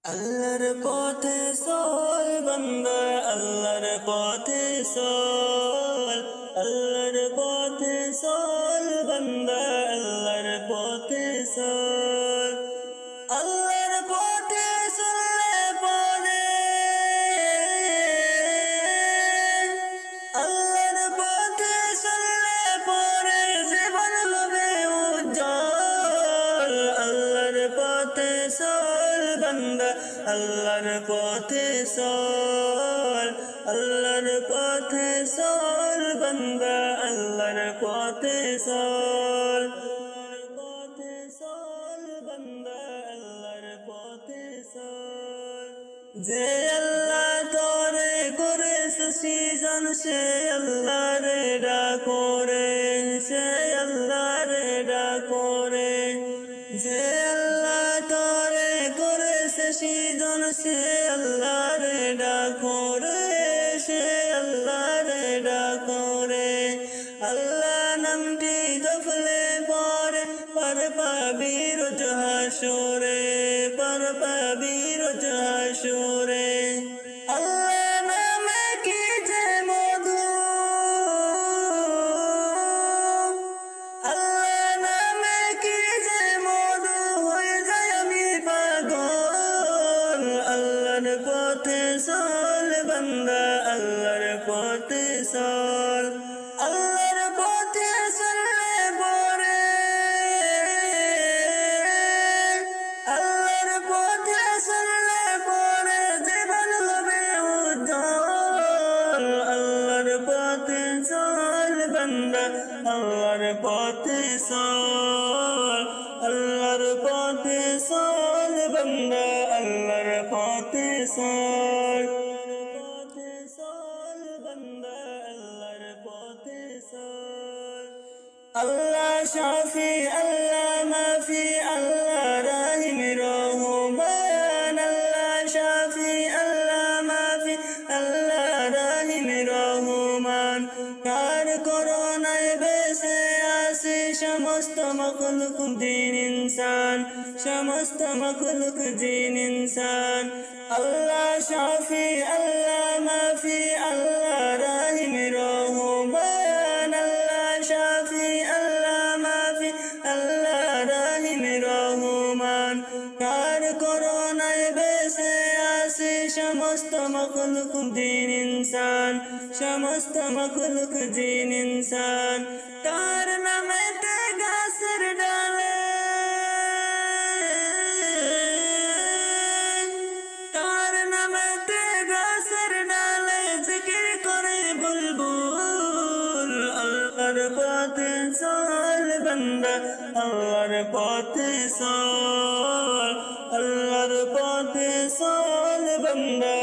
আল্লাহর পথে চল বান্দা, আল্লাহর পথে চল, আল্লাহর পথে চল বান্দা, আল্লাহর পথে চল। আল্লাহর পথে চললে পরে, আল্লাহর পথে চললে পরে জীবন হবে উজ্জ্বল। আল্লাহর পথে চল বান্দা, আল্লাহর পথে চল, আল্লাহর পথে চল বান্দা, আল্লাহর পথে চল, আল্লাহর পথে চল বান্দা, আল্লাহর পথে চল। যে আল্লাহ তোরে করেছে সৃজন, সে আল্লাহ রে ডাকো রে, সে আল্লাহ রে ডাকো রে। যে আল্লাহ তোরে করেছে সৃজন, সে আল্লাহ রে ডাকো রে, সে আল্লাহ রে ডাকো রে। আল্লাহ নামটি জপলে পরে পার পাবি রোজ হাসরে, পার পাবি রোজ হাসরে। আল্লাহ নামে কি যে মধু, আল্লাহ নামে কি যে মধু, হয়ে যায় আমি পাগল। আল্লাহর পথে চল বান্দা, আল্লাহর পথে চল, আল্লাহর পথে চললে পরে, আল্লাহর পথে চললে পরে জীবন হবে উজ্জ্বল। আল্লাহর পথে চল বান্দা, আল্লাহর পথে চল, আল্লাহর পথে চল বান্দা, আল্লাহর পথে চল, পথে চল বান্দা, আল্লাহর পথে চল। আল্লাহ শাফি, আল্লাহ মাফি, আল্লাহ রাহিম রহমান। আল্লাহ শাফি, আল্লাহ মাফি, আল্লাহ রাহিম রহমান। কার করোনায় বেঁচে আছে সমস্ত মখলুক জিন ইনসান, সমস্ত মখলুক জিন ইনসান। আল্লাহ শাফি, আল্লাহ মাফি, আল্লাহ রাহিম রহমান। আল্লাহ শাফি, আল্লাহ মাফি, আল্লাহ রাহিম রহমান। কার করোনায় বেঁচে আছে সমস্ত মখলুক জিন ইনসান, সমস্ত মখলুক জিন ইনসান। কার নামেতে গাছের ডালে, কার নামেতে গাছের ডালে জিকির করে বুলবুল। আল্লাহর পথে চল বান্দা, আল্লাহর পথে চল, আল্লাহর পথে চল বান্দা,